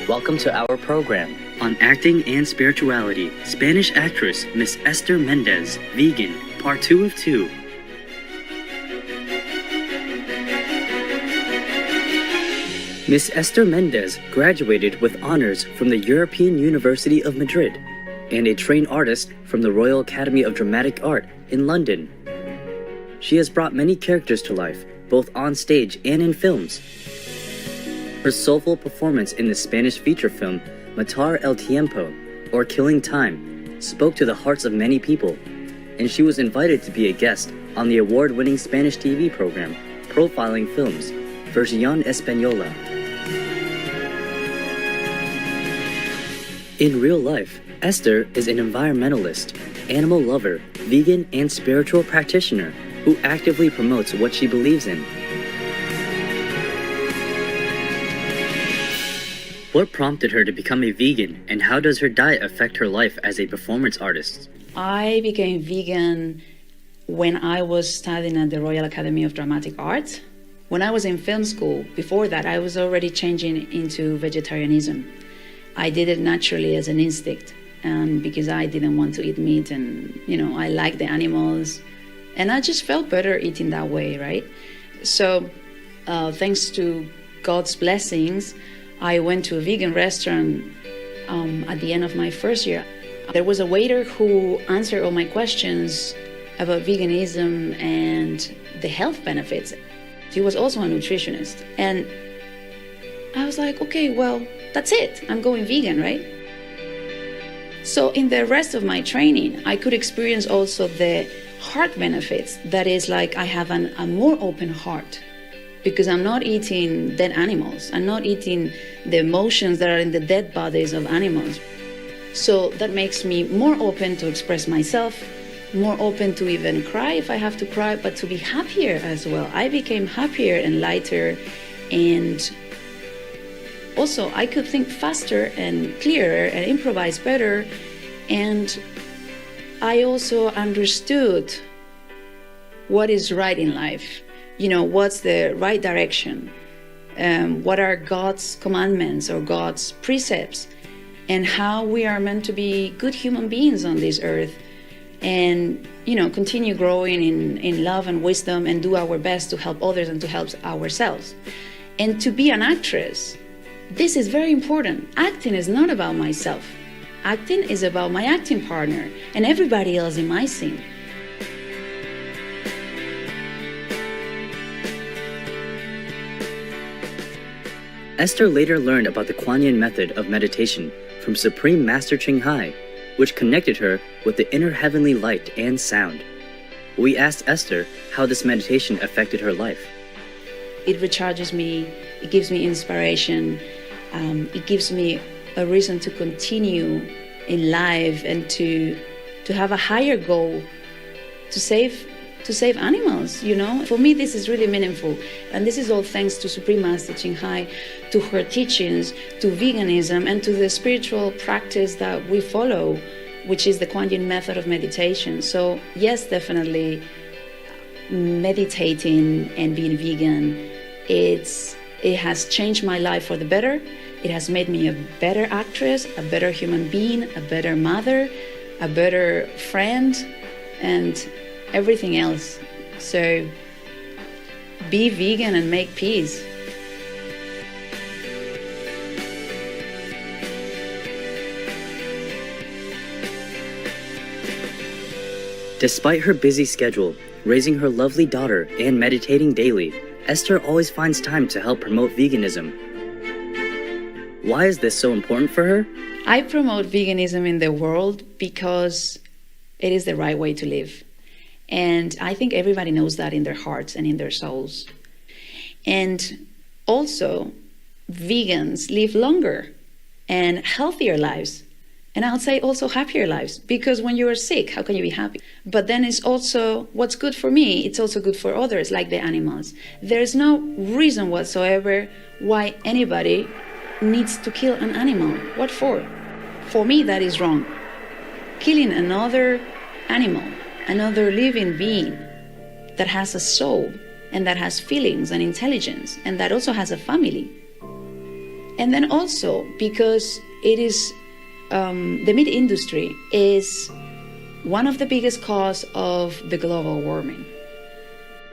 Welcome to our program on acting and spirituality. Spanish actress Miss Esther Méndez, vegan, part 2 of 2. Miss Esther Méndez graduated with honors from the European University of Madrid and a trained artist from the Royal Academy of Dramatic Art in London. She has brought many characters to life, both on stage and in films. Her soulful performance in the Spanish feature film Matar el Tiempo, or Killing Time, spoke to the hearts of many people, and she was invited to be a guest on the award-winning Spanish TV program Profiling Films, Versión Española. In real life, Esther is an environmentalist, animal lover, vegan, and spiritual practitioner who actively promotes what she believes in. What prompted her to become a vegan, and how does her diet affect her life as a performance artist? I became vegan when I was studying at the Royal Academy of Dramatic Art. When I was in film school, before that, I was already changing into vegetarianism. I did it naturally as an instinct, and because I didn't want to eat meat, and I like the animals, and I just felt better eating that way, right? So, thanks to God's blessings, I went to a vegan restaurant at the end of my first year. There was a waiter who answered all my questions about veganism and the health benefits. He was also a nutritionist. And I was like, okay, well, that's it. I'm going vegan, right? So in the rest of my training, I could experience also the heart benefits. That is, like, I have a more open heart, because I'm not eating dead animals. I'm not eating the emotions that are in the dead bodies of animals. So that makes me more open to express myself, more open to even cry if I have to cry, but to be happier as well. I became happier and lighter, and also I could think faster and clearer and improvise better. And I also understood what is right in life. What's the right direction? What are God's commandments or God's precepts? And how we are meant to be good human beings on this earth, and continue growing in love and wisdom, and do our best to help others and to help ourselves. And to be an actress, this is very important. Acting is not about myself. Acting is about my acting partner and everybody else in my scene. Esther later learned about the Kuan Yin method of meditation from Supreme Master Ching Hai, which connected her with the inner heavenly light and sound. We asked Esther how this meditation affected her life. It recharges me, it gives me inspiration, it gives me a reason to continue in life and to have a higher goal, to save animals, For me, this is really meaningful. And this is all thanks to Supreme Master Ching Hai, to her teachings, to veganism, and to the spiritual practice that we follow, which is the Kuan Yin method of meditation. So yes, definitely, meditating and being vegan, it has changed my life for the better. It has made me a better actress, a better human being, a better mother, a better friend, and everything else. So be vegan and make peace. Despite her busy schedule, raising her lovely daughter, and meditating daily, Esther always finds time to help promote veganism. Why is this so important for her? I promote veganism in the world because it is the right way to live. And I think everybody knows that in their hearts and in their souls. And also, vegans live longer and healthier lives. And I'll say also happier lives, because when you are sick, how can you be happy? But then it's also what's good for me, it's also good for others, like the animals. There's no reason whatsoever why anybody needs to kill an animal. What for? For me, that is wrong. Killing another animal, another living being that has a soul and that has feelings and intelligence and that also has a family, And then also because it is the meat industry is one of the biggest cause of the global warming.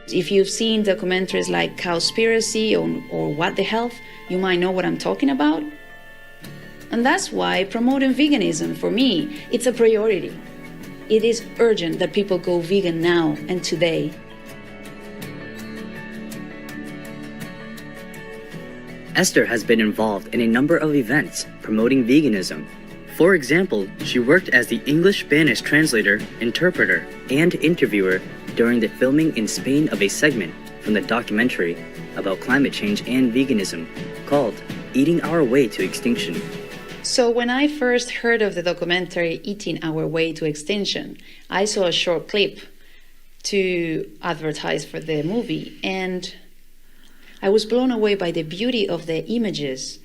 If you've seen documentaries like Cowspiracy or What the Health, you might know what I'm talking about. And that's why promoting veganism, for me, it's a priority. It is urgent that people go vegan now and today. Esther has been involved in a number of events promoting veganism. For example, she worked as the English-Spanish translator, interpreter, and interviewer during the filming in Spain of a segment from the documentary about climate change and veganism called Eating Our Way to Extinction. So when I first heard of the documentary Eating Our Way to Extinction, I saw a short clip to advertise for the movie, and I was blown away by the beauty of the images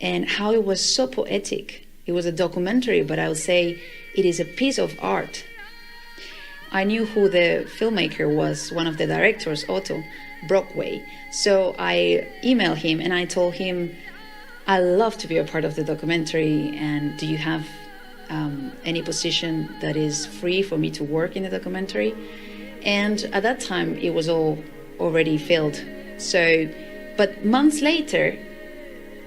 and how it was so poetic. It was a documentary, but I would say it is a piece of art. I knew who the filmmaker was, one of the directors, Otto Brockway. So I emailed him and I told him, I'd love to be a part of the documentary, and do you have any position that is free for me to work in the documentary? And at that time, it was all already filled. So, but months later,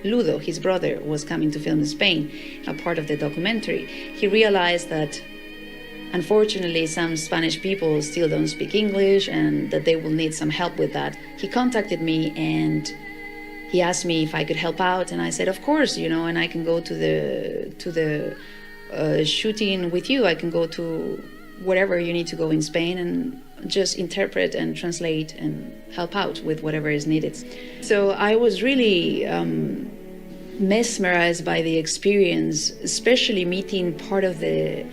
Ludo, his brother, was coming to film in Spain, a part of the documentary. He realized that, unfortunately, some Spanish people still don't speak English and that they will need some help with that. He contacted me and he asked me if I could help out, and I said, of course, and I can go to the shooting with you. I can go to wherever you need to go in Spain and just interpret and translate and help out with whatever is needed. So I was really mesmerized by the experience, especially meeting part of the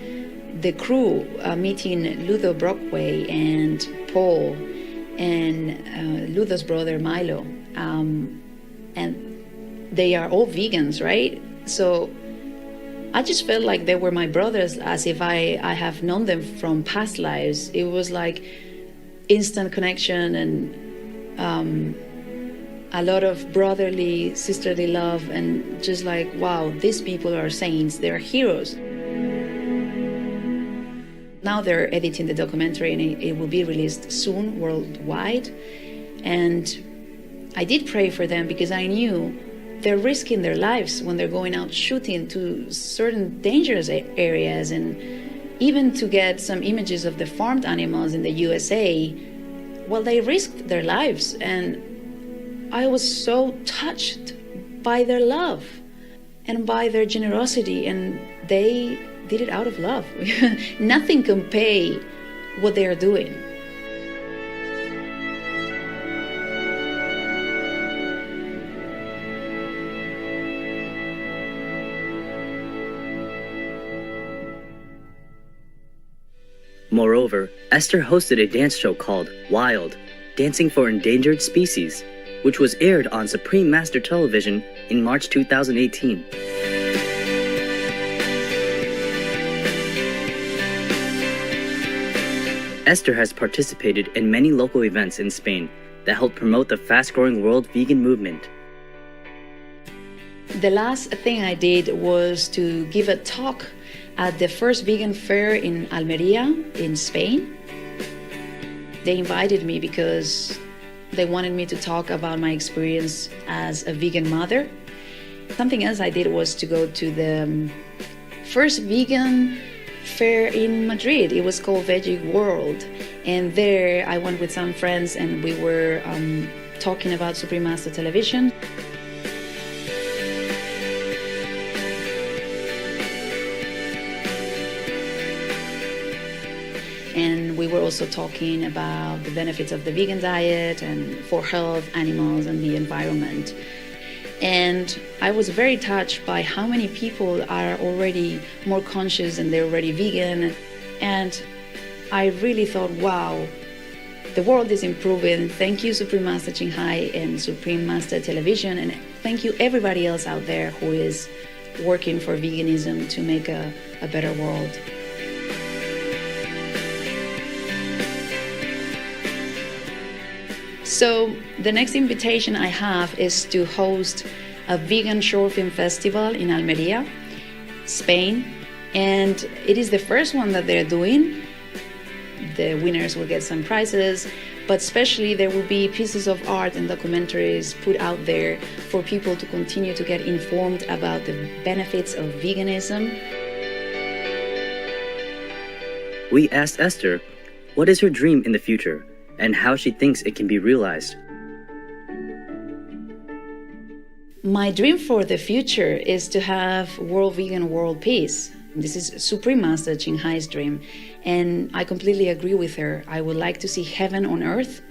crew, meeting Ludo Brockway and Paul and Ludo's brother Milo. And they are all vegans, right? So I just felt like they were my brothers, as if I have known them from past lives. It was like instant connection and a lot of brotherly, sisterly love, and just like, wow, these people are saints, they're heroes. Now they're editing the documentary and it will be released soon worldwide. And I did pray for them because I knew they're risking their lives when they're going out shooting to certain dangerous areas, and even to get some images of the farmed animals in the USA, well, they risked their lives. And I was so touched by their love and by their generosity, and they did it out of love. Nothing can pay what they are doing. Moreover, Esther hosted a dance show called Wild, Dancing for Endangered Species, which was aired on Supreme Master Television in March 2018. Esther has participated in many local events in Spain that help promote the fast-growing world vegan movement. The last thing I did was to give a talk at the first vegan fair in Almeria in Spain. They invited me because they wanted me to talk about my experience as a vegan mother. Something else I did was to go to the first vegan fair in Madrid. It was called Veggie World. And there I went with some friends and we were talking about Supreme Master Television. And we were also talking about the benefits of the vegan diet and for health, animals, and the environment. And I was very touched by how many people are already more conscious and they're already vegan. And I really thought, wow, the world is improving. Thank you, Supreme Master Thanh and Supreme Master Television. And thank you everybody else out there who is working for veganism to make a better world. So the next invitation I have is to host a vegan short film festival in Almeria, Spain, and it is the first one that they're doing. The winners will get some prizes, but especially there will be pieces of art and documentaries put out there for people to continue to get informed about the benefits of veganism. We asked Esther what is her dream in the future and how she thinks it can be realized. My dream for the future is to have world vegan, world peace. This is Supreme Master Ching Hai's dream, and I completely agree with her. I would like to see heaven on earth.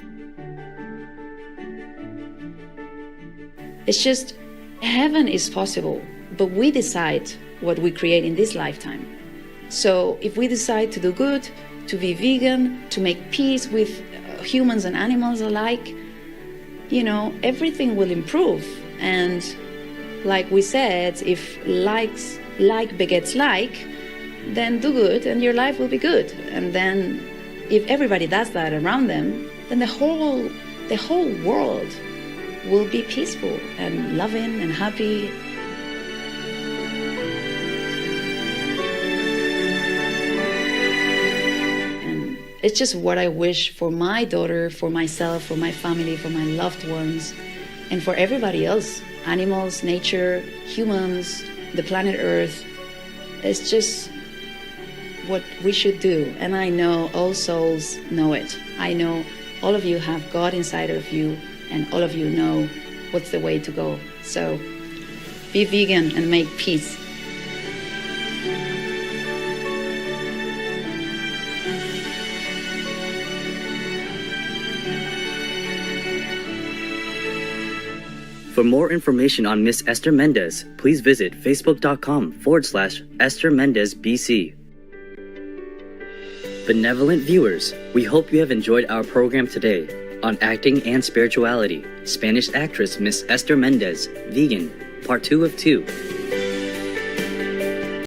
It's just, heaven is possible, but we decide what we create in this lifetime. So if we decide to do good, to be vegan, to make peace with humans and animals alike, everything will improve. And like we said, if like begets like, then do good and your life will be good. And then if everybody does that around them, then the whole world will be peaceful and loving and happy. And it's just what I wish for my daughter, for myself, for my family, for my loved ones, and for everybody else. Animals, nature, humans, the planet Earth. It's just what we should do. And I know all souls know it. I know all of you have God inside of you, and all of you know what's the way to go. So be vegan and make peace. For more information on Miss Esther Méndez, please visit facebook.com/Esther Méndez BC. Benevolent viewers, we hope you have enjoyed our program today on acting and spirituality, Spanish actress Miss Esther Méndez, vegan, part 2 of 2.